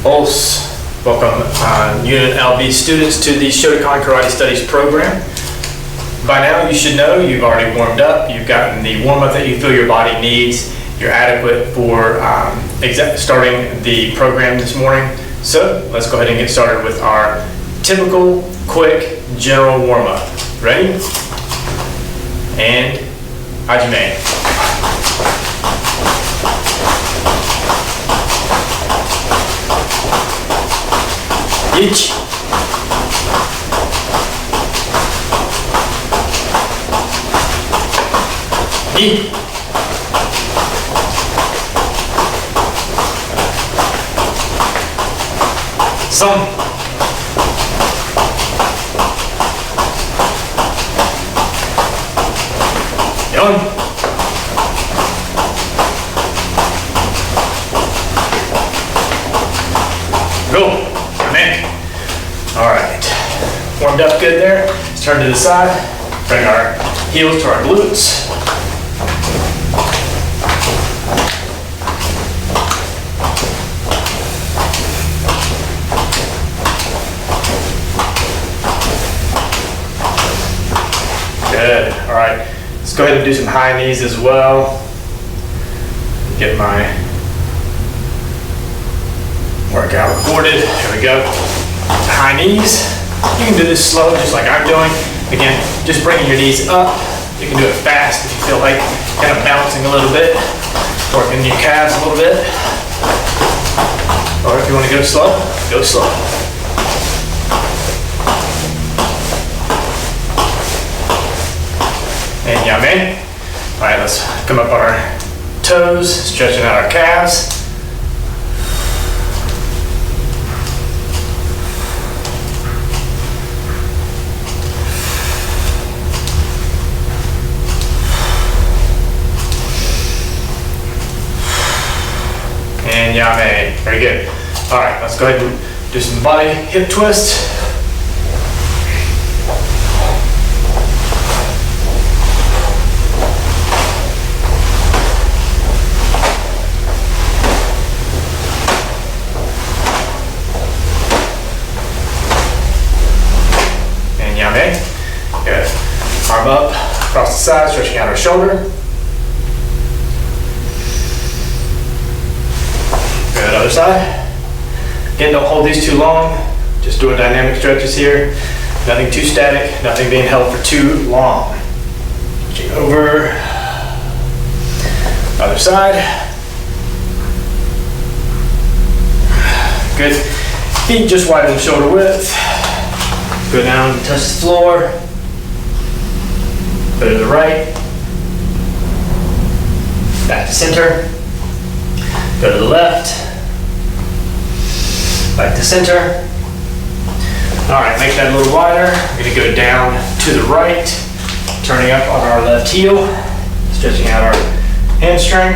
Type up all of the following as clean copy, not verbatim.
Os. Welcome UNLV students to the Shotokan Karate Studies program. By now you should know you've already warmed up, you've gotten the warm-up that you feel your body needs, you're adequate for starting the program this morning. So let's go ahead and get started with our typical, quick, general warm-up. Ready? And Hajime. Ichi. Ni. San. Yon. Go. All right, warmed up good there. Let's turn to the side, bring our heels to our glutes. Good, all right. Let's go ahead and do some high knees as well. Get my workout recorded, here we go. High knees. You can do this slow, just like I'm doing. Again, just bringing your knees up. You can do it fast if you feel like kind of bouncing a little bit, working your calves a little bit. Or if you want to go slow, go slow. And yame. All right, let's come up on our toes, stretching out our calves. And yame. Very good. All right, let's go ahead and do some body hip twists. And yame. Good. Arm up across the side, stretching out our shoulder. Good, other side. Again, don't hold these too long. Just doing dynamic stretches here. Nothing too static, nothing being held for too long. Switching over. Other side. Good. Feet just widen shoulder width. Go down, touch the floor. Go to the right. Back to center. Go to the left. Back to center. All right, make that a little wider. We're gonna go down to the right, turning up on our left heel, stretching out our hamstring.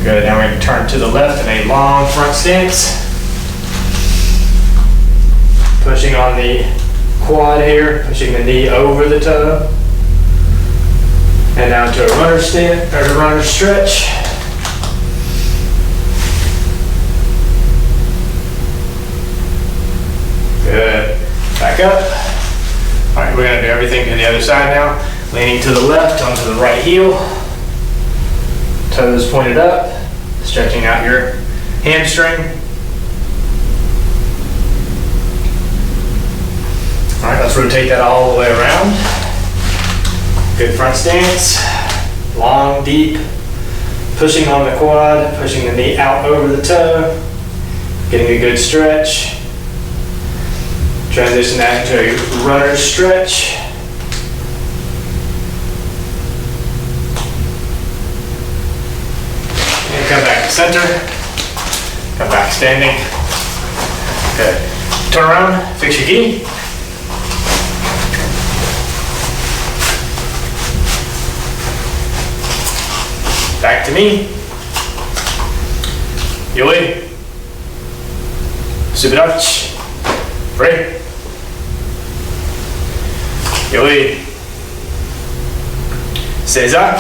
Good, now we're gonna turn to the left in a long front stance. Pushing on the quad here, pushing the knee over the toe. And down to a runner stand, or a runner stretch. Good. Back up. All right, we're gonna do everything to the other side now. Leaning to the left onto the right heel. Toes pointed up. Stretching out your hamstring. All right, let's rotate that all the way around. Good front stance, long, deep, pushing on the quad, pushing the knee out over the toe, getting a good stretch. Transition that into a runner stretch. And come back to center, come back standing. Good. Turn around, fix your gi. Back to me. Yoi. Subirachi. Free. Yoi. Seiza.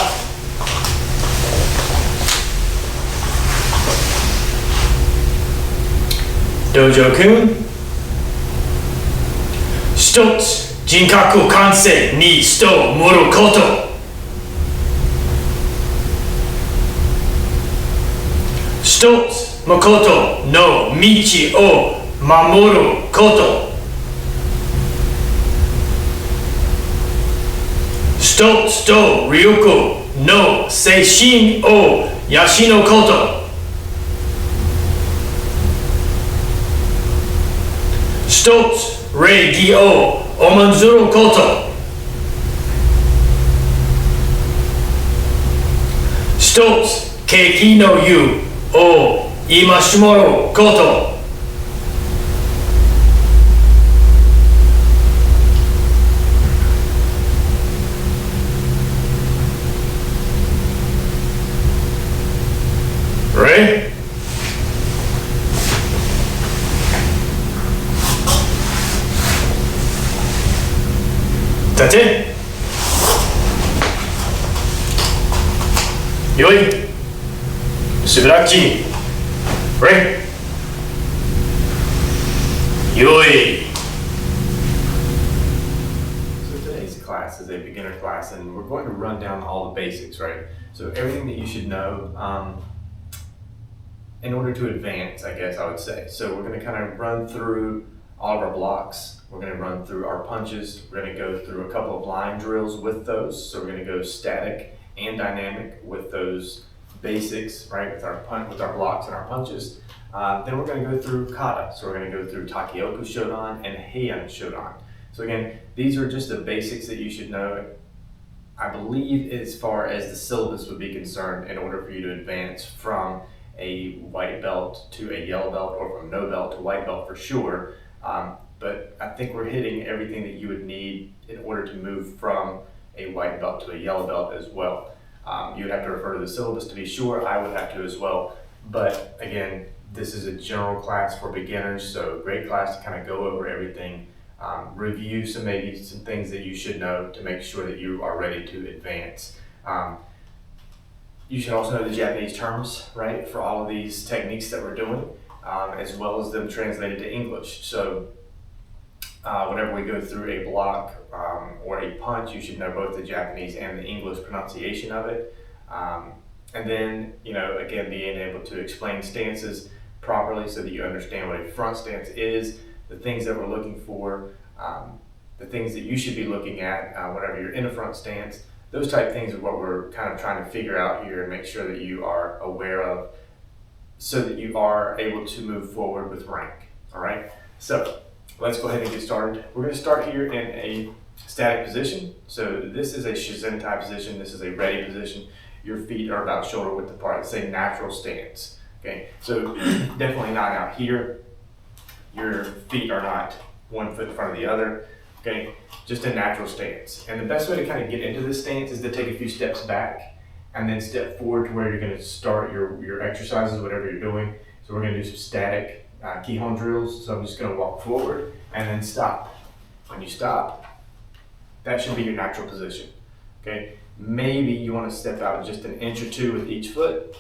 Dojo-kun. 一つ、人格完成に人を盛ること。一つ、誠の道を守ること。一つと力の精神を養うこと。一つ礼儀を重んずること。一つ景気の湯を戒めること。Ready? That's it. よい。すぐらっち。Ready? よい。So today's class is a beginner class, and we're going to run down all the basics, right? So everything that you should know in order to advance, I guess I would say. So we're going to kind of run through all of our blocks. We're going to run through our punches. We're going to go through a couple of line drills with those. So we're going to go static and dynamic with those basics, right? With our blocks and our punches. Then we're going to go through kata. So we're going to go through Takeoku Shodan and Heian Shodan. So again, these are just the basics that you should know. I believe as far as the syllabus would be concerned, in order for you to advance from a white belt to a yellow belt, or from no belt to white belt for sure. But I think we're hitting everything that you would need in order to move from a white belt to a yellow belt as well. You would have to refer to the syllabus to be sure. I would have to as well. But again, this is a general class for beginners, so great class to kind of go over everything, review some things that you should know to make sure that you are ready to advance. You should also know the Japanese terms, right, for all of these techniques that we're doing, as well as them translated to English. So whenever we go through a block or a punch, you should know both the Japanese and the English pronunciation of it. And then, again, being able to explain stances properly so that you understand what a front stance is, the things that we're looking for, the things that you should be looking at whenever you're in a front stance. Those type of things are what we're kind of trying to figure out here and make sure that you are aware of so that you are able to move forward with rank. All right, so let's go ahead and get started. We're going to start here in a static position. So this is a Shizentai position. This is a ready position. Your feet are about shoulder width apart. It's a natural stance. Okay, so definitely not out here. Your feet are not 1 foot in front of the other. Okay, just a natural stance. And the best way to kind of get into this stance is to take a few steps back and then step forward to where you're going to start your exercises, whatever you're doing. So we're going to do some static Kihon drills. So I'm just going to walk forward and then stop. When you stop, that should be your natural position. Okay, maybe you want to step out just an inch or two with each foot,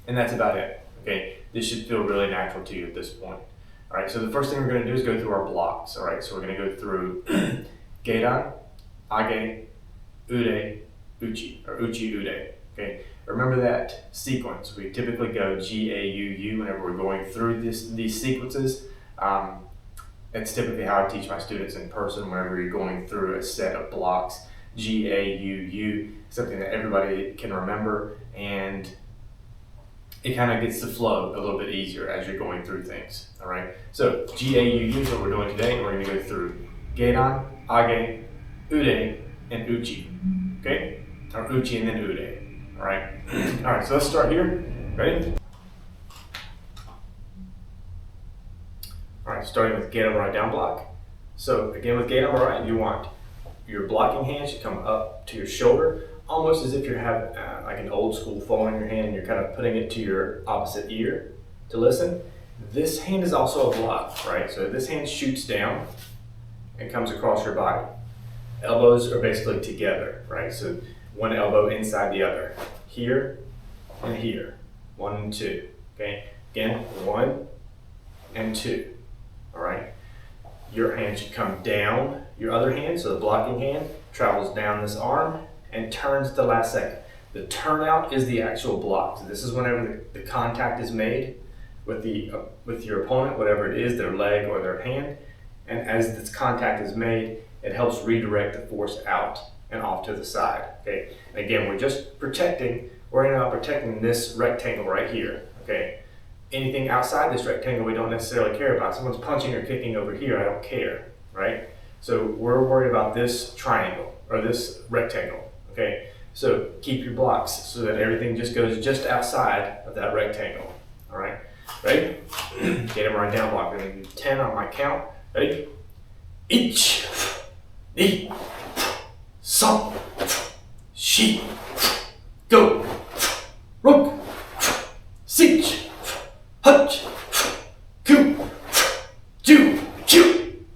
and that's about it. Okay, this should feel really natural to you at this point. All right, so the first thing we're going to do is go through our blocks. All right, so we're going to go through Geidan, Age, Ude, Uchi, or Uchi, Ude. Okay, remember that sequence. We typically go G-A-U-U whenever we're going through these sequences. That's typically how I teach my students in person whenever you're going through a set of blocks. G-A-U-U, something that everybody can remember, and it kind of gets the flow a little bit easier as you're going through things. All right, so G-A-U-U is what we're doing today, and we're going to go through Geidan, Age, Ude, and Uchi. Okay, or Uchi and then Ude. All right, all right. So let's start here. Ready? All right, starting with Geidan right down block. So again, with Geidan right, you want your blocking hand should come up to your shoulder, almost as if you're having like an old school phone in your hand and you're kind of putting it to your opposite ear to listen. This hand is also a block, right? So this hand shoots down and comes across your body. Elbows are basically together, right? So one elbow inside the other. Here and here. 1 and 2. Okay? Again, 1 and 2. All right? Your hand should come down your other hand, so the blocking hand travels down this arm and turns the last second. The turnout is the actual block. So this is whenever the contact is made with your opponent, whatever it is, their leg or their hand. And as this contact is made, it helps redirect the force out and off to the side. Okay. Again, we're just protecting. We're not protecting this rectangle right here. Okay. Anything outside this rectangle, we don't necessarily care about. Someone's punching or kicking over here, I don't care, right? So we're worried about this triangle or this rectangle. Okay. So keep your blocks so that everything just goes just outside of that rectangle. All right. Ready? Get him right down block. We're going to do 10 on my count. Ready? 1, 2, 3, 4, go. Rook, 6, 8, 9, 10.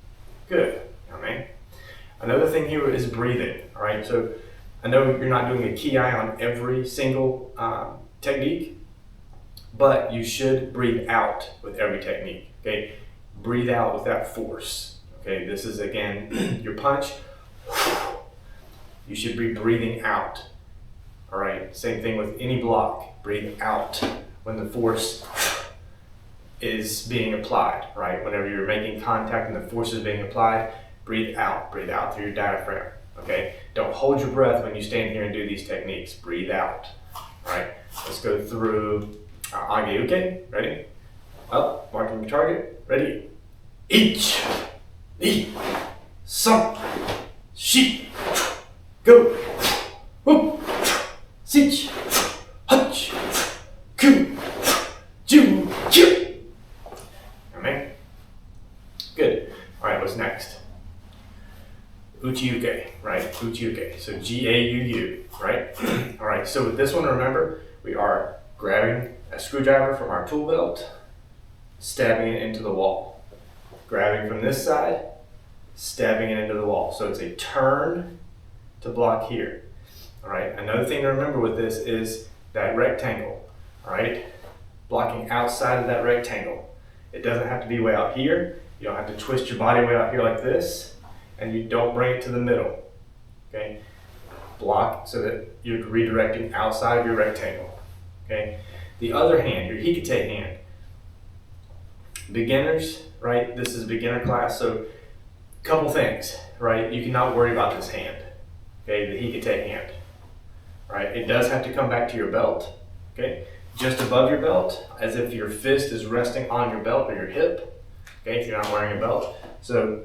Good. Amen. Another thing here is breathing. All right. So I know you're not doing a ki on every single technique, but you should breathe out with every technique. Okay. Breathe out with that force. Okay, this is again your punch. You should be breathing out. All right, same thing with any block. Breathe out when the force is being applied. Right, whenever you're making contact and the force is being applied, breathe out. Breathe out through your diaphragm. Okay, don't hold your breath when you stand here and do these techniques. Breathe out. All right, let's go through Ageuke. Ready? Up, marking your target. Ready? 1, 2, 3, 4, go. Rook, 6, 8, 9, 10. Amen. Good. All right, what's next? Uchiuke, right? Uchiuke. So G-A-U-U, right? All right, so with this one, remember, we are grabbing a screwdriver from our tool belt, stabbing it into the wall. Grabbing from this side, stabbing it into the wall. So it's a turn to block here. All right, another thing to remember with this is that rectangle, all right? Blocking outside of that rectangle. It doesn't have to be way out here. You don't have to twist your body way out here like this, and you don't bring it to the middle, okay? Block so that you're redirecting outside of your rectangle, okay? The other hand, your hikite hand. Beginners, right? This is a beginner class, so a couple things, right? You cannot worry about this hand, okay? The hikite hand, right? It does have to come back to your belt, okay? Just above your belt, as if your fist is resting on your belt or your hip, okay? If you're not wearing a belt. So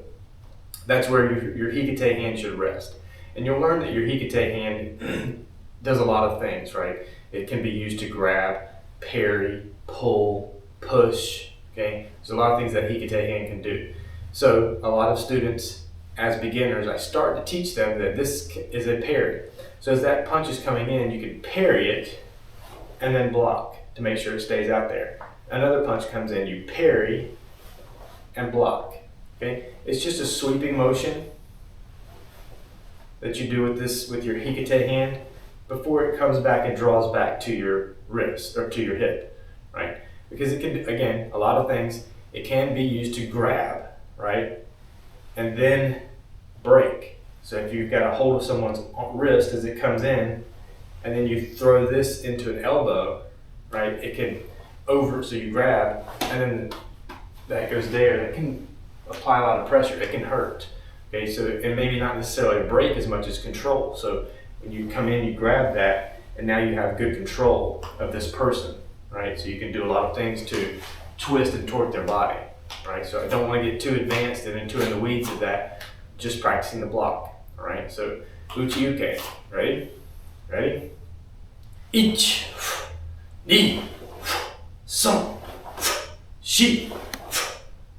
that's where your hikite hand should rest. And you'll learn that your hikite hand does a lot of things, right? It can be used to grab, parry, pull, push, okay? There's a lot of things that hikite hand can do. So a lot of students, as beginners, I start to teach them that this is a parry. So as that punch is coming in, you can parry it and then block to make sure it stays out there. Another punch comes in, you parry and block, okay? It's just a sweeping motion that you do with your hikite hand before it comes back and draws back to your wrist or to your hip, right? Because it can, again, a lot of things, it can be used to grab, right? And then break. So if you've got a hold of someone's wrist as it comes in, and then you throw this into an elbow, right? It can so you grab, and then that goes there. That can apply a lot of pressure. It can hurt. Okay, so it maybe not necessarily break as much as control. So when you come in, you grab that, and now you have good control of this person, right? So you can do a lot of things to twist and torque their body, right? So I don't want to get too advanced and too in the weeds of that, just practicing the block, all right? So Uchiuke, ready? Ready? 1, 2, 3, 4,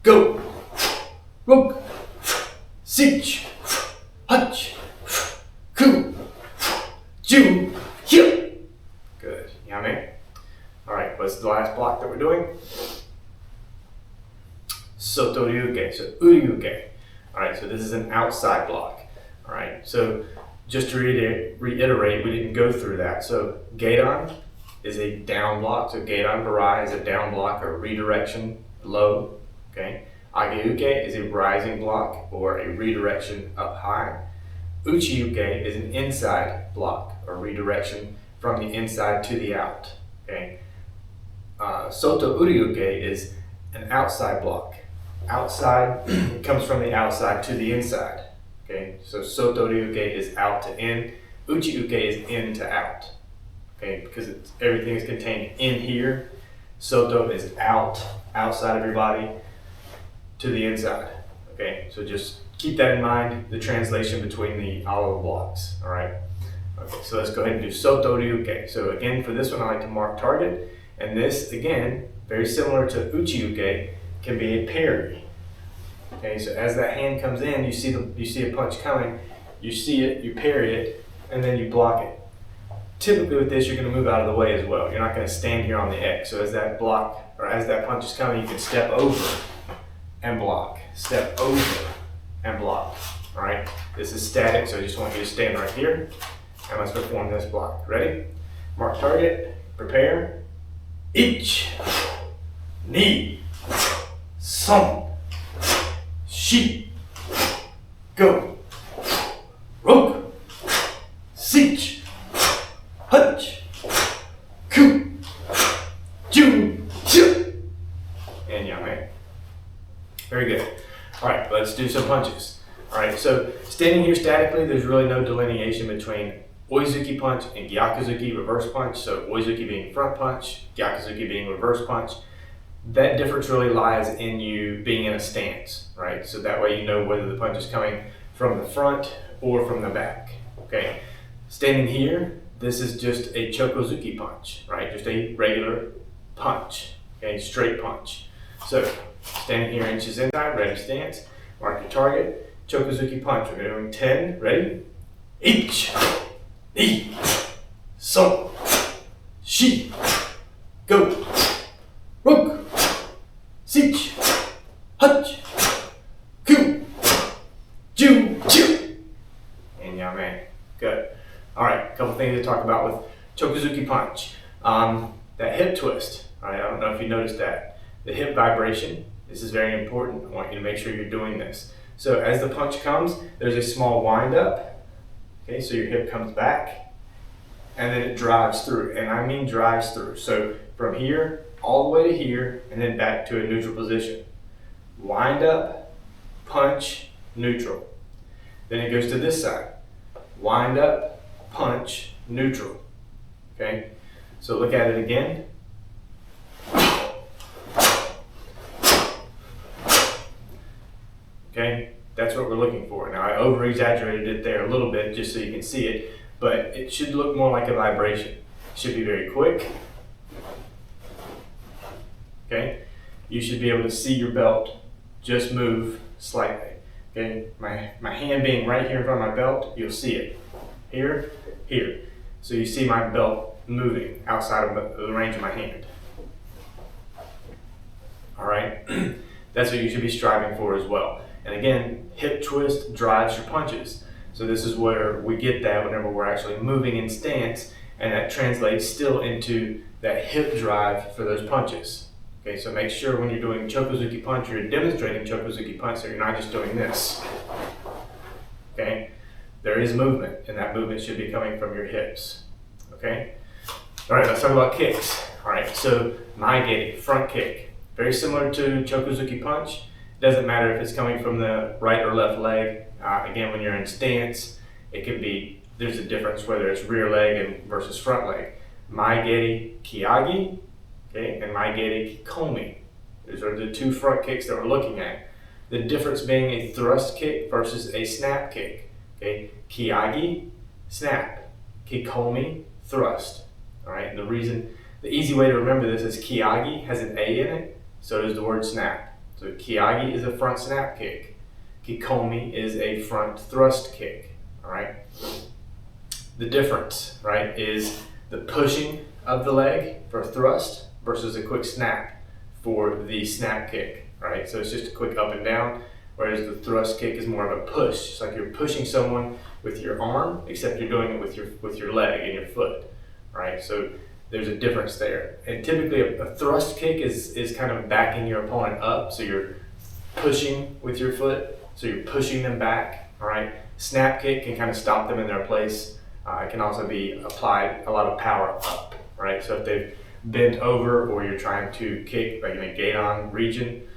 go. Rook, 6, 8, 9, 10. Good. Yummy. All right, what's the last block that we're doing? Sotoryuke, so uryuke. All right, so this is an outside block. All right, so just to reiterate, we didn't go through that. So Gedan is a down block. So Gedan Barai is a down block or redirection low. Okay, ageuke is a rising block or a redirection up high. Uchiuke is an inside block or redirection from the inside to the out. Okay, Soto uriuke is an outside block. Outside comes from the outside to the inside. Okay, so Soto uriuke is out to in. Uchiuke is in to out. Okay, because everything is contained in here. Soto is outside of your body to the inside. Okay, so just keep that in mind, the translation between all of the blocks. All right. Okay, so let's go ahead and do Soto Ryuke. So again, for this one, I like to mark target. And this, again, very similar to Uchiuke, can be a parry. Okay, so as that hand comes in, you see a punch coming, you see it, you parry it, and then you block it. Typically with this, you're going to move out of the way as well. You're not going to stand here on the X. So as that block, or as that punch is coming, you can step over and block. Step over and block. All right, this is static, so I just want you to stand right here, and let's perform this block. Ready? Mark target, prepare. Ich, ni, son, shi, go, rok, sich, hutch, ku, ju, ju, and yame. Very good. All right, let's do some punches. All right, so standing here statically, there's really no delineation between oizuki punch and gyakuzuki reverse punch. So oizuki being front punch, gyakuzuki being reverse punch. That difference really lies in you being in a stance, right? So that way you know whether the punch is coming from the front or from the back, okay? Standing here, this is just a chokozuki punch, right? Just a regular punch, okay? Straight punch. So standing here inches inside, ready stance, mark your target, chokozuki punch. We're doing 10, ready? Ich, ni, son, shi, go, rok, sich, hutch, ku, ju, ju, and yame. Good. All right, a couple things to talk about with chokozuki punch. That hip twist, all right, I don't know if you noticed that. The hip vibration, this is very important. I want you to make sure you're doing this. So as the punch comes, there's a small wind up. Okay, so your hip comes back and then it drives through, and I mean drives through. So from here all the way to here and then back to a neutral position. Wind up, punch, neutral. Then it goes to this side. Wind up, punch, neutral. Okay, so look at it again. Okay, that's what we're looking for. Now I over-exaggerated it there a little bit just so you can see it, but it should look more like a vibration. It should be very quick. Okay, you should be able to see your belt just move slightly. Okay, my hand being right here in front of my belt, you'll see it. Here, here. So you see my belt moving outside of the range of my hand. All right, that's what you should be striving for as well. And again, hip twist drives your punches. So this is where we get that whenever we're actually moving in stance, and that translates still into that hip drive for those punches. Okay, so make sure when you're doing chokozuki punch, you're demonstrating chokozuki punch, so you're not just doing this. Okay, there is movement, and that movement should be coming from your hips. Okay, all right, let's talk about kicks. All right, so maigeri, front kick, very similar to chokozuki punch. Doesn't matter if it's coming from the right or left leg. Again, when you're in stance, it can be, there's a difference whether it's rear leg versus front leg. Maigeri kiagi, okay, and maigeri kikomi. Those are the two front kicks that we're looking at. The difference being a thrust kick versus a snap kick. Okay, kiagi, snap. Kikomi, thrust. All right, the easy way to remember this is kiagi has an A in it, so does the word snap. So kiagi is a front snap kick. Kikomi is a front thrust kick. All right. The difference, right, is the pushing of the leg for a thrust versus a quick snap for the snap kick. Right. So it's just a quick up and down, whereas the thrust kick is more of a push. It's like you're pushing someone with your arm, except you're doing it with your leg and your foot. Right. So there's a difference there. And typically a thrust kick is kind of backing your opponent up, so you're pushing with your foot, so you're pushing them back, all right? Snap kick can kind of stop them in their place. It can also be applied a lot of power up, right? So if they've bent over or you're trying to kick like in a gate-on region,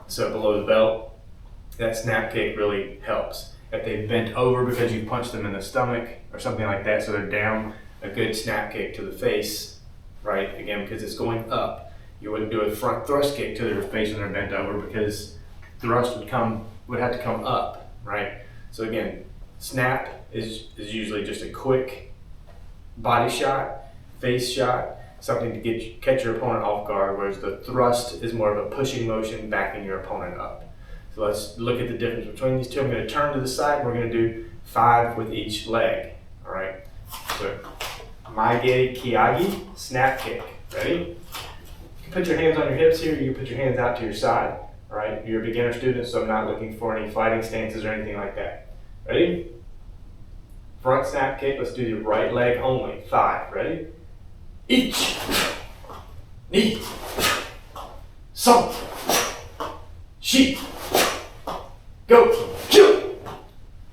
so below the belt, that snap kick really helps. If they've bent over because you punched them in the stomach or something like that, so they're down, a good snap kick to the face, right? Again, because it's going up. You wouldn't do a front thrust kick to their face when they're bent over because thrust would have to come up, right? So again, snap is usually just a quick body shot, face shot, something to catch your opponent off guard, whereas the thrust is more of a pushing motion backing your opponent up. So let's look at the difference between these two. I'm going to turn to the side and we're going to do 5 with each leg, all right? So, Maege Kiagi, snap kick, ready? You can put your hands on your hips here, you can put your hands out to your side, all right? You're a beginner student, so I'm not looking for any fighting stances or anything like that. Ready? Front snap kick, let's do the right leg only. 5, ready? Ich, ni, son, shi, go, shoot.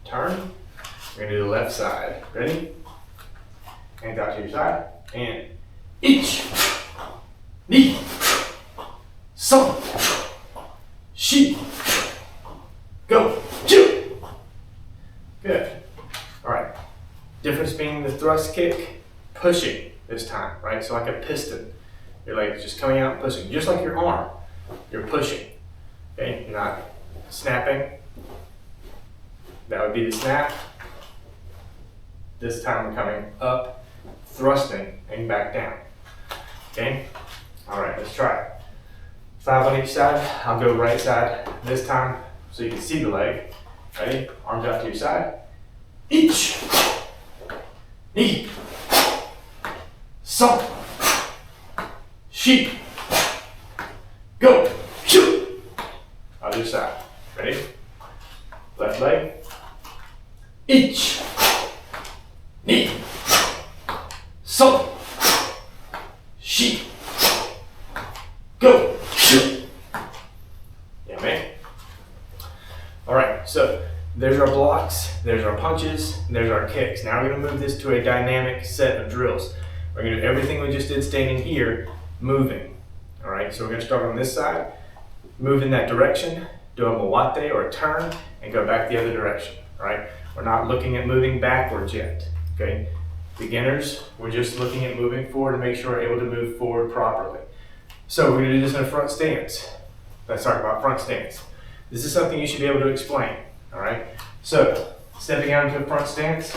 Turn. We're gonna do the left side. Ready? Hands out to your side. And ich, ni, son, shi, go, shoot. Good. All right. Difference being the thrust kick, pushing this time, right? So like a piston. Your leg is just coming out and pushing, just like your arm. You're pushing. Okay, you're not snapping. That would be the snap. This time we're coming up, thrusting, and back down. Okay? All right, let's try it. 5 on each side. I'll go right side this time so you can see the leg. Ready? Arms out to your side. Ich, ni, son, shi, go, shoot. Other side. Ready? Left leg. Ich, ni, son, shi, go, shoot. Yeah, man. All right, so there's our blocks, there's our punches, and there's our kicks. Now we're gonna move this to a dynamic set of drills. We're gonna do everything we just did standing here, moving. All right, so we're gonna start on this side, move in that direction, do a moate or a turn, and go back the other direction, all right? We're not looking at moving backwards yet, okay? Beginners, we're just looking at moving forward to make sure we're able to move forward properly. So we're gonna do this in a front stance. Let's talk about front stance. This is something you should be able to explain, all right? So, stepping out into a front stance,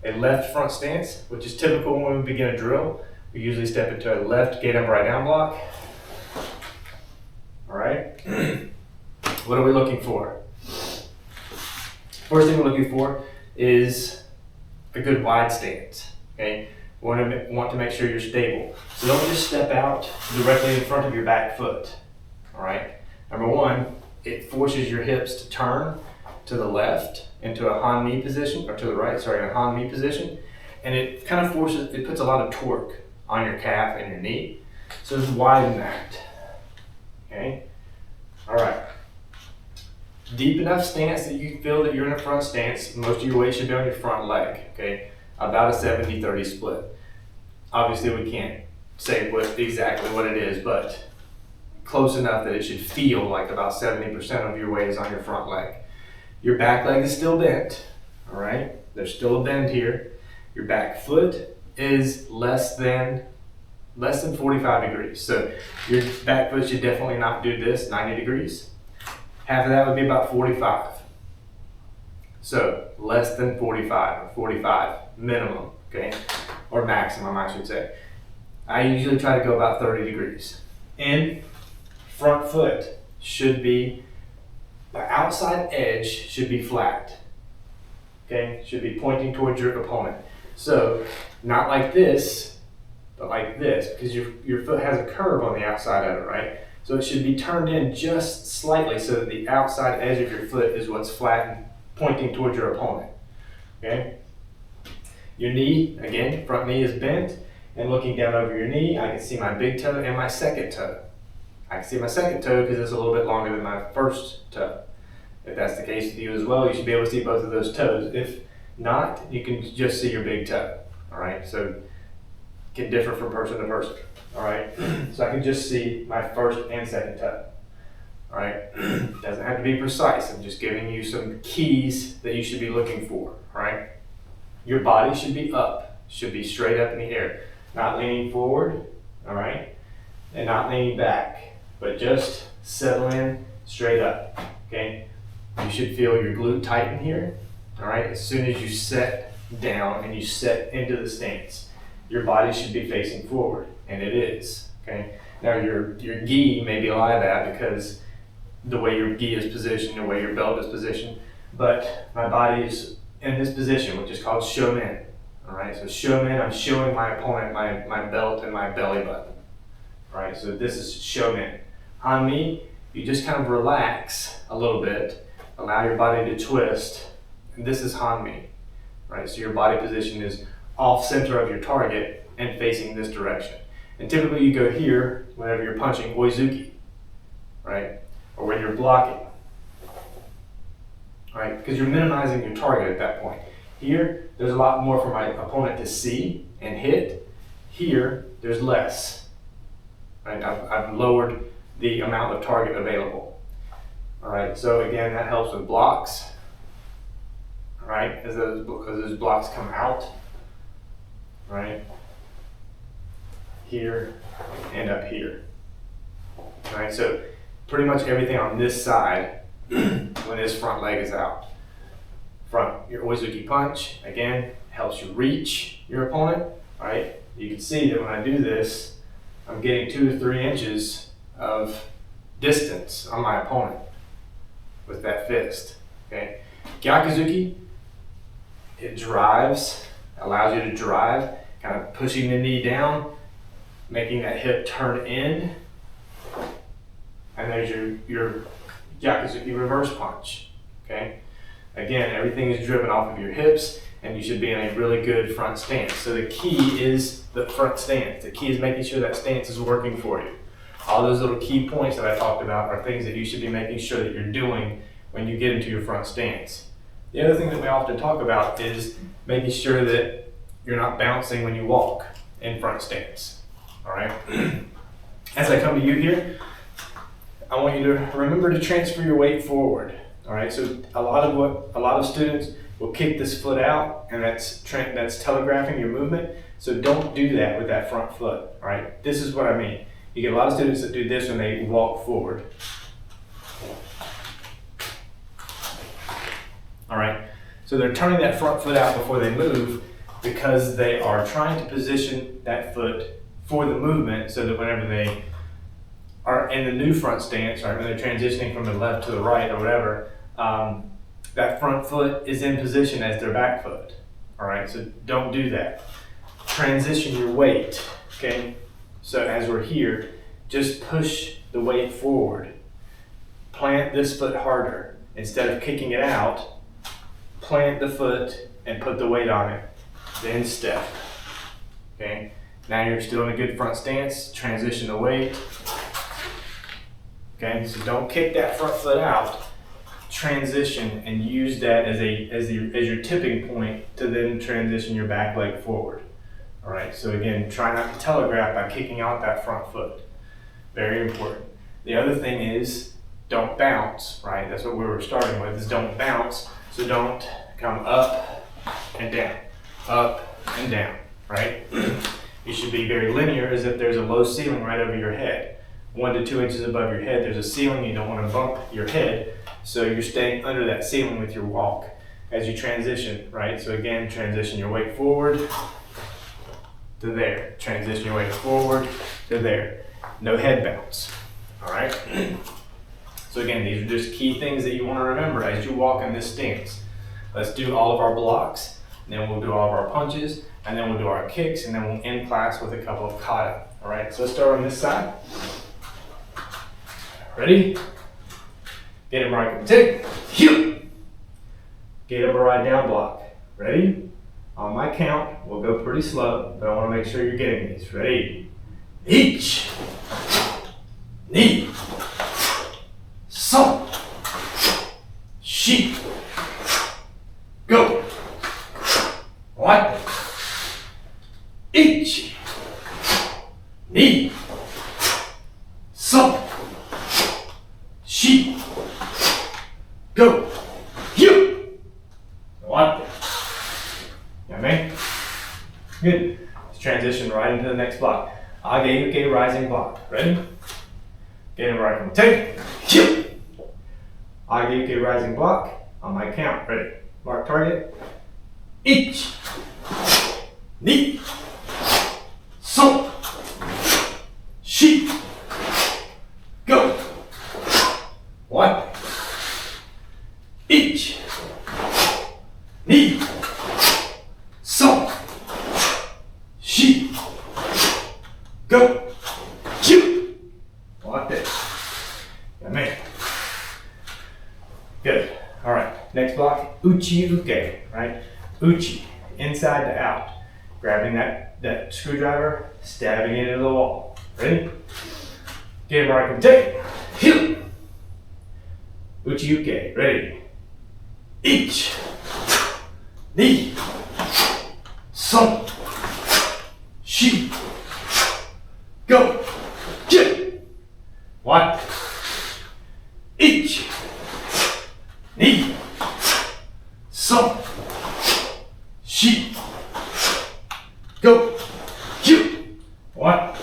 a left front stance, which is typical when we begin a drill. We usually step into a left gate up, right down block. All right? What are we looking for? First thing we're looking for is a good wide stance, okay? We want to make sure you're stable. So don't just step out directly in front of your back foot, all right? Number one, it forces your hips to turn to the left into a Han knee position, or to the right, sorry, a Han knee position. And it kind of it puts a lot of torque on your calf and your knee. So just widen that, okay? All right. Deep enough stance that you feel that you're in a front stance. Most of your weight should be on your front leg, okay? About a 70-30 split. Obviously we can't say exactly what it is, but close enough that it should feel like about 70% of your weight is on your front leg. Your back leg is still bent, all right? There's still a bend here. Your back foot is less than 45 degrees. So your back foot should definitely not do this, 90 degrees. Half of that would be about 45. So less than 45, or 45 minimum, okay? Or maximum, I should say. I usually try to go about 30 degrees. And front foot should be, the outside edge should be flat, okay? Should be pointing towards your opponent. So not like this, but like this, because your foot has a curve on the outside of it, right? So it should be turned in just slightly so that the outside edge of your foot is what's flat and pointing towards your opponent, okay? Your knee, again, front knee is bent, and looking down over your knee, I can see my big toe and my second toe, I can see my second toe because it's a little bit longer than my first toe. If that's the case with you as well, you should be able to see both of those toes. If not, you can just see your big toe. All right, so it can differ from person to person. All right, so I can just see my first and second toe. All right, doesn't have to be precise. I'm just giving you some keys that you should be looking for. All right, your body should be up, should be straight up in the air, not leaning forward. All right, and not leaning back, but just settle in straight up. Okay, you should feel your glute tighten here. All right, as soon as you set down and you set into the stance, your body should be facing forward, and it is. Okay, now your gi may belie that because the way your gi is positioned, the way your belt is positioned, but my body is in this position, which is called shomen. All right, so shomen, I'm showing my opponent my belt and my belly button. All right, so this is shomen. Hanmi, you just kind of relax a little bit, allow your body to twist, and this is hanmi. Right, so your body position is off center of your target and facing this direction. And typically you go here whenever you're punching oizuki, right? Or when you're blocking, right? Because you're minimizing your target at that point. Here, there's a lot more for my opponent to see and hit. Here, there's less. Right? I've lowered the amount of target available. All right, so again, that helps with blocks. All right, as those blocks come out, right? Here and up here. All right, so pretty much everything on this side when this front leg is out. Your oizuki punch, again, helps you reach your opponent, right? You can see that when I do this, I'm getting 2 to 3 inches of distance on my opponent with that fist, okay? Gyakuzuki, it drives, allows you to drive, kind of pushing the knee down, making that hip turn in, and there's your Gyakuzuki reverse punch, okay? Again, everything is driven off of your hips, and you should be in a really good front stance. So the key is the front stance. The key is making sure that stance is working for you. All those little key points that I talked about are things that you should be making sure that you're doing when you get into your front stance. The other thing that we often talk about is making sure that you're not bouncing when you walk in front stance, all right? As I come to you here, I want you to remember to transfer your weight forward. All right, so a lot of students will kick this foot out, and that's telegraphing your movement. So don't do that with that front foot. All right, this is what I mean. You get a lot of students that do this when they walk forward. All right, so they're turning that front foot out before they move because they are trying to position that foot for the movement, so that whenever they are in the new front stance, right, when they're transitioning from the left to the right or whatever, that front foot is in position as their back foot. All right, so don't do that. Transition your weight, okay? So as we're here, just push the weight forward. Plant this foot harder. Instead of kicking it out, plant the foot and put the weight on it, then step, okay? Now you're still in a good front stance, transition the weight. Okay, so don't kick that front foot out. Transition and use that as your tipping point to then transition your back leg forward. All right, so again, try not to telegraph by kicking out that front foot. Very important. The other thing is don't bounce, right? That's what we were starting with, is don't bounce. So don't come up and down, right? You should be very linear, as if there's a low ceiling right over your head. 1 to 2 inches above your head, there's a ceiling. You don't want to bump your head, so you're staying under that ceiling with your walk as you transition, right? So again, transition your weight forward to there. Transition your weight forward to there. No head bounce, all right? So again, these are just key things that you want to remember as you walk in this stance. Let's do all of our blocks, and then we'll do all of our punches, and then we'll do our kicks, and then we'll end class with a couple of kata, all right? So let's start on this side. Ready? Get him right. Take. Get him a right down block. Ready? On my count, we'll go pretty slow, but I want to make sure you're getting these. Ready? Each. 2、3、4、5。終わって。1、2、3、4、5、9。終わって。You know what I mean? Good. Let's transition right into the next block. Age uke rising block. Ready? Get it right. Take. Age uke rising block. On my count. Ready? Mark target. 1、2、3、4、5。終わって。1、2、3、4、5、9。終わって。やめ。Good. All right. Next block. Uchi uke. Right? Uchi. Inside to out. Grabbing that screwdriver, stabbing it into the wall. Ready? Get it right. Take. Heel. Uchi uke. Ready? 1、2、3、4、5、9。What? 1、2、3、4、5、9。What?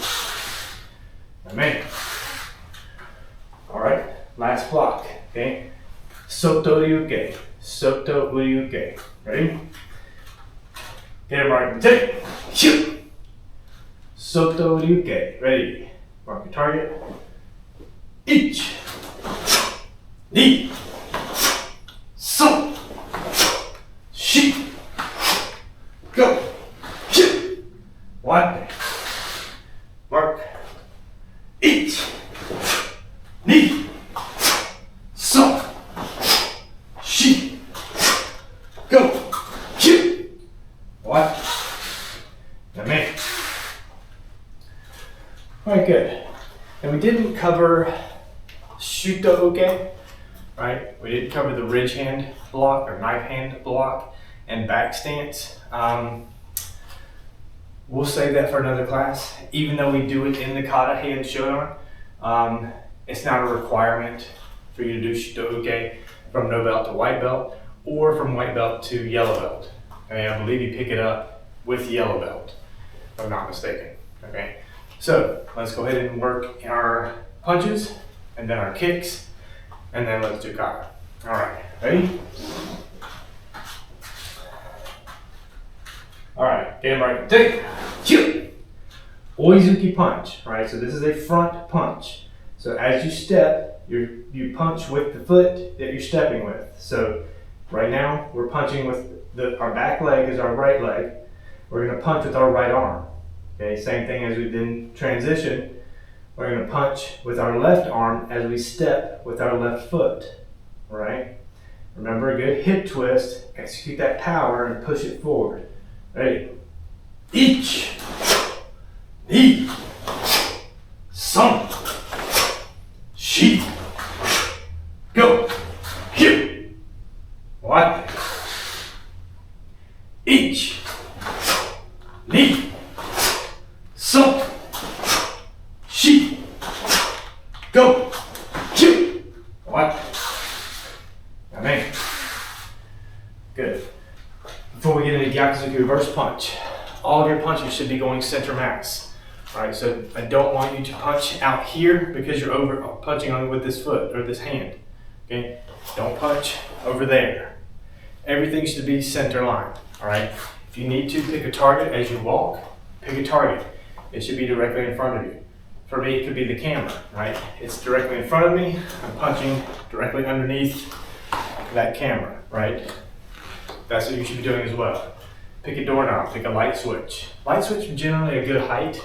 Amen. All right, last block. Okay. Soto uke. Soto uke. Ready? Get it right. Take. Shoot. Soto uke. Ready? Mark your target. 1、2、3、4、5、9。What? Mark. 1、2、3、4、5、9。What? Amen. Alright, good. And we didn't cover Shotokan, right? We didn't cover the ridge hand block or knife hand block and back stance. We'll save that for another class. Even though we do it in the kata hand Shotokan, it's not a requirement for you to do Shotokan from no belt to white belt or from white belt to yellow belt. Okay, I believe you pick it up with yellow belt, if I'm not mistaken. Okay, so let's go ahead and work our punches and then our kicks, and then let's do kata. All right, ready? All right, get him right. Take. Shoot. Oizuki punch. Right. So this is a front punch. So as you step, you punch with the foot that you're stepping with. So right now we're punching with our back leg is our right leg. We're going to punch with our right arm. Okay. Same thing as we did in transition. We're going to punch with our left arm as we step with our left foot. All right. Remember, a good hip twist. Execute that power and push it forward. Ready? 1、2、3、4、5、9。What? 1、2、3、4、5、9。What? Amen. Good. Before we get into Gyakuzuki reverse punch, all of your punches should be going center mass. Alright, so I don't want you to punch out here because you're over punching on with this foot or this hand. Okay? Don't punch over there. Everything should be center line. Alright? If you need to pick a target as you walk, pick a target. It should be directly in front of you. For me, it could be the camera, right? It's directly in front of me. I'm punching directly underneath that camera, right? That's what you should be doing as well. Pick a doorknob, pick a light switch. Light switch is generally a good height.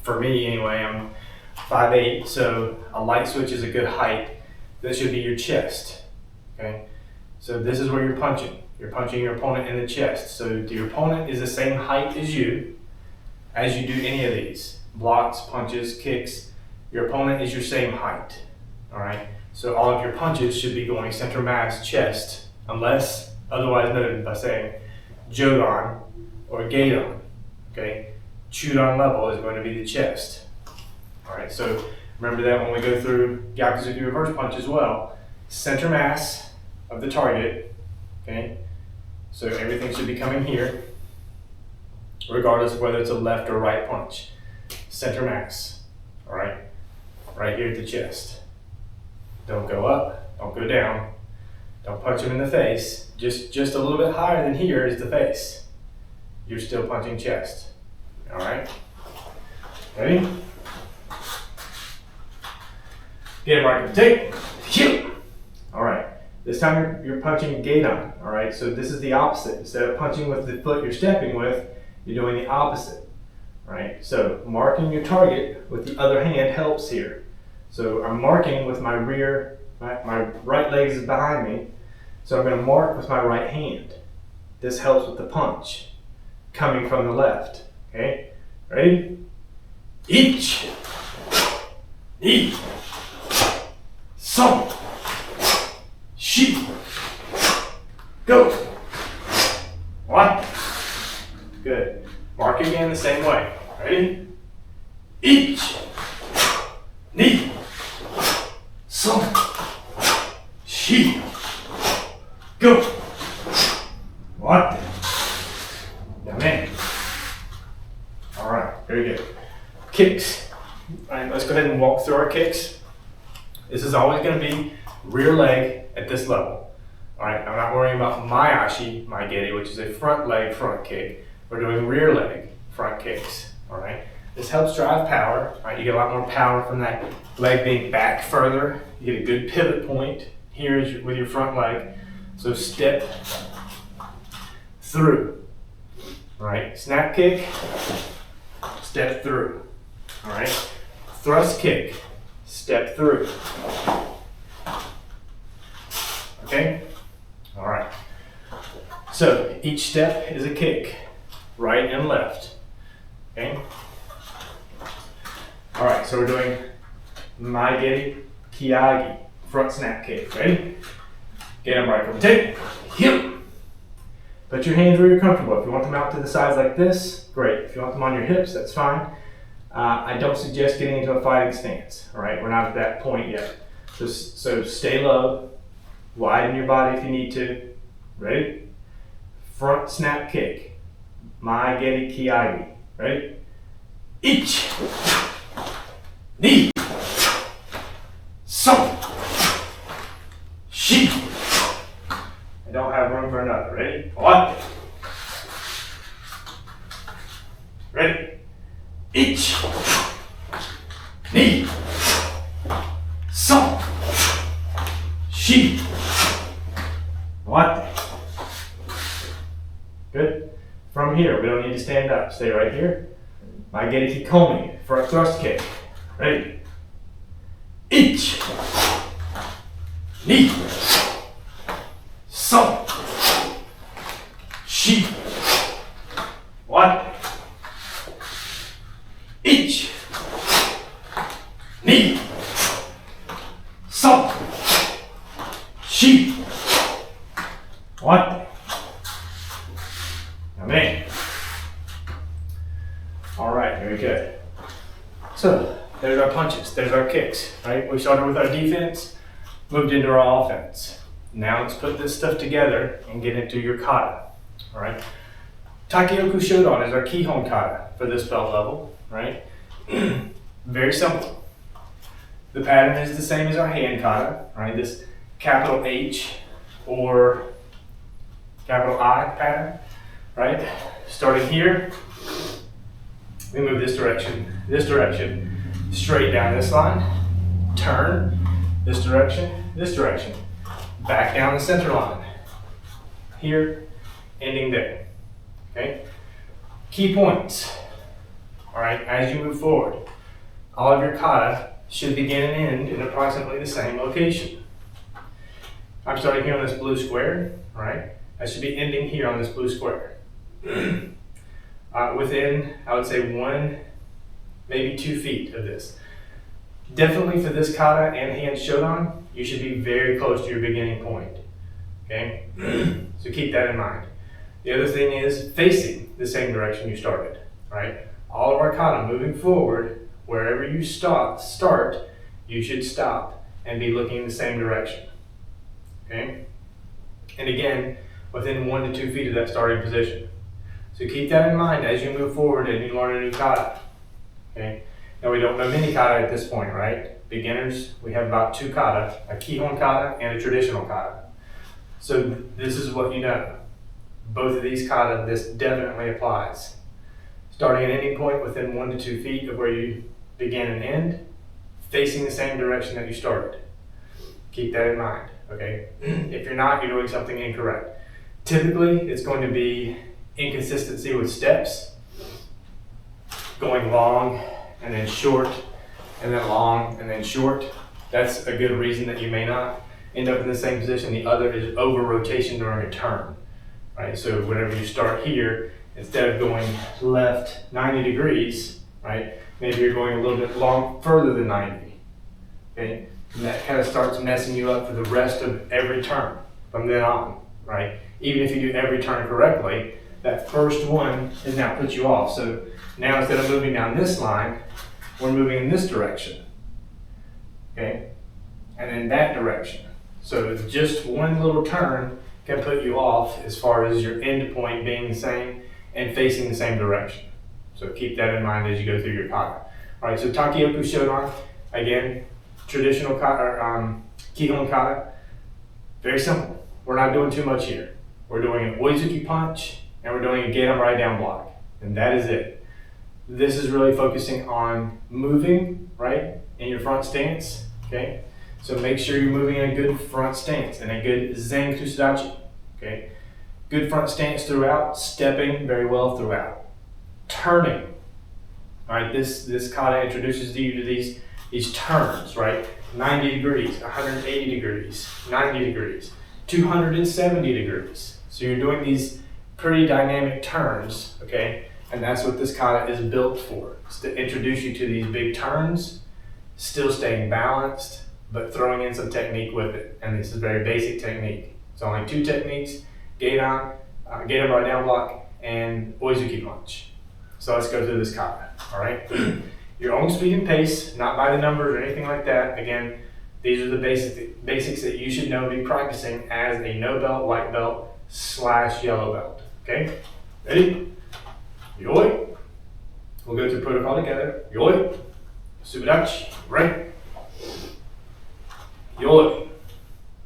For me anyway, I'm 5'8", so a light switch is a good height. This should be your chest, okay? So this is where you're punching. You're punching your opponent in the chest. So your opponent is the same height as you do any of these. Blocks, punches, kicks. Your opponent is your same height, all right? So all of your punches should be going center mass, chest, unless otherwise noted by saying Jodan or Gaidon, okay? Chudan level is going to be the chest. All right, so remember that when we go through Gyakuzuki reverse punch as well. Center mass of the target, okay? So everything should be coming here, regardless of whether it's a left or right punch. Center mass, all right? Right here at the chest. Don't go up, don't go down. Don't punch him in the face. Just a little bit higher than here is the face. You're still punching chest, all right? Ready? Get him right to the tape. Shoot. All right. This time you're punching Gaidon. All right. So this is the opposite. Instead of punching with the foot you're stepping with, you're doing the opposite. All right. So marking your target with the other hand helps here. So I'm marking with my rear. My right leg is behind me. So I'm going to mark with my right hand. This helps with the punch coming from the left. Okay. Ready? Each. Each. Some. She. Go. What? Good. Mark again the same way. Ready? Each. Knee. Some. She. Go. What? Amen. All right. Very good. Kicks. All right. Let's go ahead and walk through our kicks. This is always going to be rear leg at this level. All right, I'm not worrying about my ashi, my geri, which is a front leg front kick. We're doing rear leg front kicks. All right, this helps drive power. All right, you get a lot more power from that leg being back further. You get a good pivot point here with your front leg. So step through. All right, snap kick, step through. All right, thrust kick. Step through. Okay? All right. So each step is a kick, right and left. Okay? All right, so we're doing Maegeri Kiyagi, front snap kick. Ready? Get them right from the tape. Heel. Put your hands where you're comfortable. If you want them out to the sides like this, great. If you want them on your hips, that's fine. I don't suggest getting into a fighting stance, all right? We're not at that point yet. So stay low, widen your body if you need to. Ready? Front snap kick. Maegeri Kiyagi. Ready? Each. Knee. Some. She. I don't have room for another. Ready? One. Ready? Each. Knee. Some. She. What? Good. From here, we don't need to stand up. Stay right here. Maegeri Kikomi, front thrust kick. Ready? Each. Knee. Some. She. What? Each. Knee. Some. She. What? Amen. All right, very good. So there's our punches, there's our kicks, right? We started with our defense, moved into our offense. Now let's put this stuff together and get into your kata, all right? Takeyoku Shodan is our Kihon kata for this belt level, right? Very simple. The pattern is the same as our hand kata, right? This capital H or capital I pattern, right? Starting here, we move this direction, straight down this line, turn, this direction, back down the center line, here, ending there, okay? Key points, all right, as you move forward, all of your kata should begin and end in approximately the same location. I'm starting here on this blue square, all right? I should be ending here on this blue square. Within, I would say 1, maybe 2 feet of this. Definitely for this kata and hand shodan, you should be very close to your beginning point. Okay, so keep that in mind. The other thing is facing the same direction you started. Right, all of our kata moving forward, wherever you start, you should stop and be looking in the same direction. Okay, and again, within 1 to 2 feet of that starting position. So keep that in mind as you move forward and you learn a new kata. Okay. Now we don't know many kata at this point, right? Beginners, we have about 2 kata, a Kihon kata and a traditional kata. So this is what you know. Both of these kata, this definitely applies. Starting at any point within 1 to 2 feet of where you begin and end, facing the same direction that you started. Keep that in mind, okay? If you're not, you're doing something incorrect. Typically, it's going to be inconsistency with steps, going long and then short, and then long and then short. That's a good reason that you may not end up in the same position. The other is over rotation during a turn, right? So whenever you start here, instead of going left 90 degrees, right? Maybe you're going a little bit further than 90, okay? And that kind of starts messing you up for the rest of every turn from then on, right? Even if you do every turn correctly, that first one has now put you off. So now instead of moving down this line, we're moving in this direction, okay? And in that direction. So just one little turn can put you off as far as your end point being the same and facing the same direction. So keep that in mind as you go through your kata. All right, so Takioku Shodan, again, traditional kata, or Kihon kata, very simple. We're not doing too much here. We're doing an oizuki punch and we're doing a gedan right down block, and that is it. This is really focusing on moving, right, in your front stance, okay? So make sure you're moving in a good front stance and a good zen kusudachi, okay? Good front stance throughout, stepping very well throughout. Turning, all right, this kata introduces you to these turns, right? 90 degrees, 180 degrees, 90 degrees, 270 degrees. So you're doing these pretty dynamic turns, okay? And that's what this kata is built for. It's to introduce you to these big turns, still staying balanced, but throwing in some technique with it. And this is very basic technique. It's only 2 techniques, gedan right down block, and oizuki punch. So let's go through this kata, all right? Your own speed and pace, not by the numbers or anything like that. Again, these are the basics that you should know, be practicing as a no belt, white belt, / yellow belt, okay? Ready? Yoi. We'll go through protocol together. Yoi. Subidachi. Right. Yoi.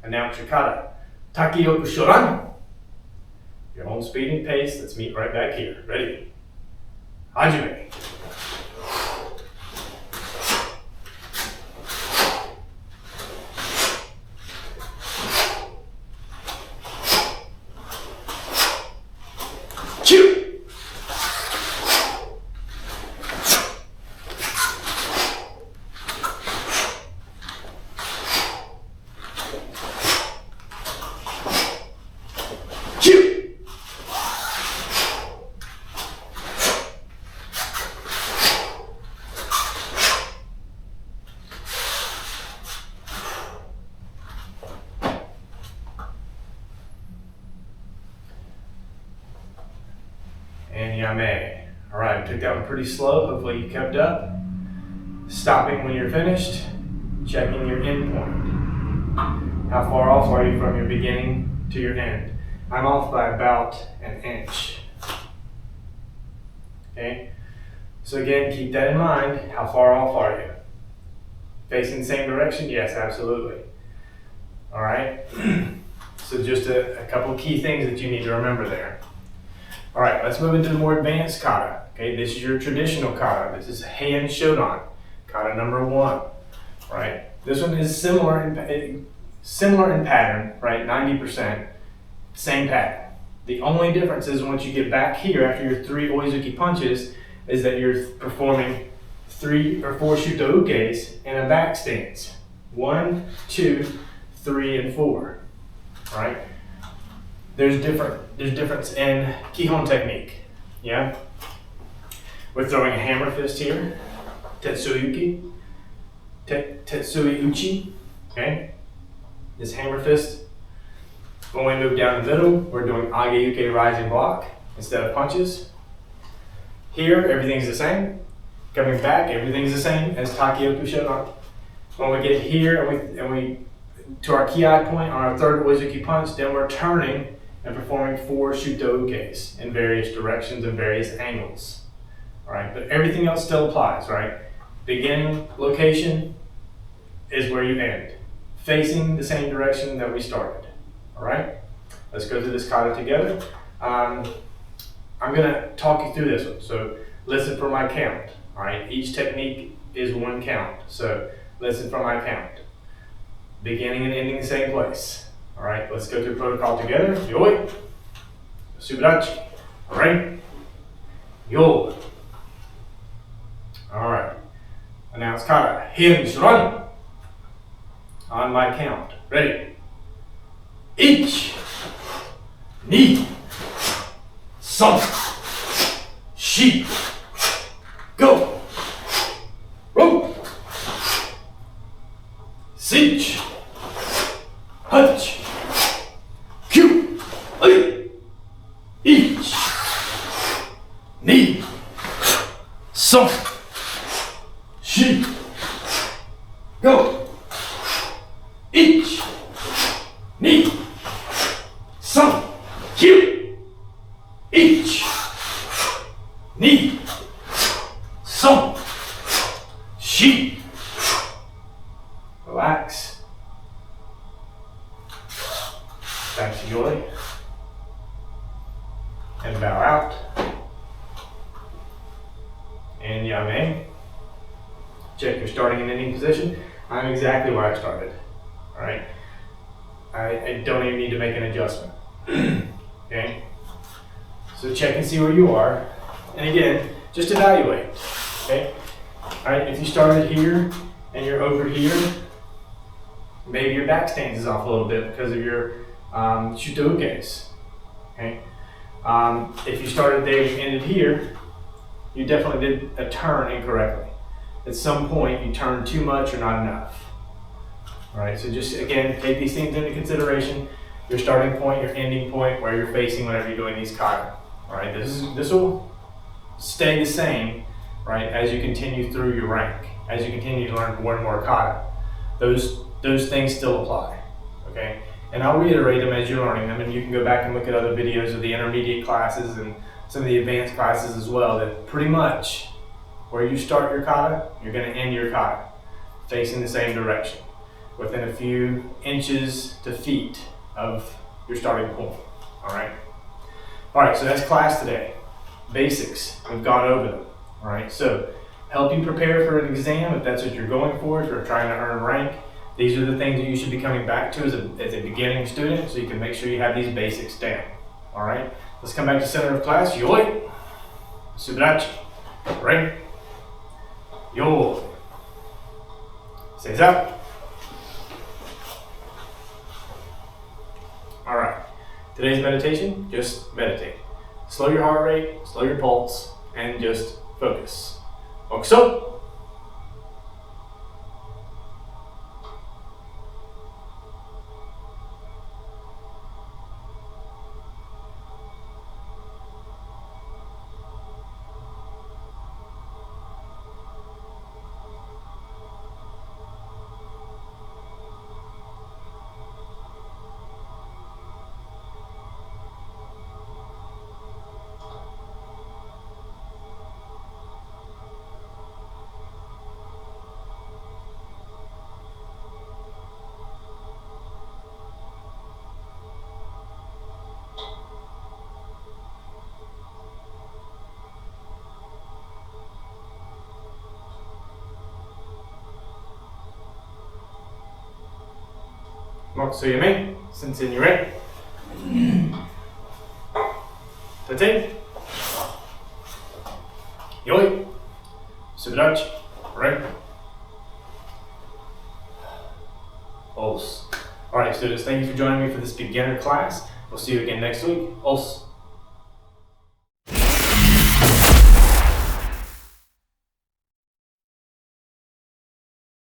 Announce your kata. Takioku Shodan. Your own speed and pace. Let's meet right back here. Ready? Hajime. And yame. All right, took that one pretty slow. Hopefully you kept up. Stopping when you're finished. Checking your end point. How far off are you from your beginning to your end? I'm off by about an inch. Okay? So again, keep that in mind. How far off are you? Facing the same direction? Yes, absolutely. All right? So just a couple key things that you need to remember there. All right, let's move into the more advanced kata. Okay, this is your traditional kata. This is hand shodan, kata number 1. Right, this one is similar in pattern. Right, 90%, same pattern. The only difference is once you get back here after your 3 oizuki punches, is that you're performing 3 or 4 shotoukes in a back stance. 1, 2, 3, and 4. Right. There's difference in Kihon technique, yeah? We're throwing a hammer fist here, Tetsuyuki Tetsui Uchi, okay? This hammer fist. When we move down the middle, we're doing Ageuke rising block instead of punches. Here, everything's the same. Coming back, everything's the same as Takeoku Shodan. When we get here and we to our ki point on our third Oizuki punch, then we're turning and performing 4 Shuto Ukes in various directions and various angles. All right, but everything else still applies, right? Beginning location is where you end, facing the same direction that we started. All right, let's go through this kata together. I'm gonna talk you through this one, so listen for my count. All right, each technique is 1 count, so listen for my count. Beginning and ending the same place. All right, let's go through protocol together. Yoi, Subidachi. All right, yo. All right, and now it's kata. Hinge, run. On my count. Ready? 1, 2, 3, 4, go. Roll. 6, 8, 9, 1, 2, 3, 4, go. 1, 2, 3, 9, 1, 2, 3, 4. Relax. Back to Yoi. And bow out. And Yame. Check your starting and ending position. I'm exactly where I started. Alright? I don't even need to make an adjustment. Okay? So check and see where you are. And again, just evaluate. Okay? Alright, if you started here and you're over here, maybe your back stance is off a little bit because of your Shuto Ukes. Okay? If you started there and you ended here, you definitely did a turn incorrectly. At some point, you turned too much or not enough. Alright, so just again, take these things into consideration. Your starting point, your ending point, where you're facing whenever you're doing these kata. Alright, this will stay the same, right, as you continue through your rank, as you continue to learn more and more kata. Those things still apply, okay? And I'll reiterate them as you're learning them, and you can go back and look at other videos of the intermediate classes and some of the advanced classes as well, that pretty much where you start your kata, you're gonna end your kata, facing the same direction, within a few inches to feet of your starting point, all right? All right, so that's class today. Basics, we've gone over them, all right? So help you prepare for an exam if that's what you're going for, if you're trying to earn rank. These are the things that you should be coming back to as a beginning student, so you can make sure you have these basics down, all right? Let's come back to center of class. Yoi, Subidachi, right? Yo, Seiza. All right, today's meditation, just meditate. Slow your heart rate, slow your pulse, and just focus. Okuso. Mokusuyame, Sensei Nire. Tate. Yoi. Subidachi. Right. Os. Alright students, thank you for joining me for this beginner class. We'll see you again next week. Os.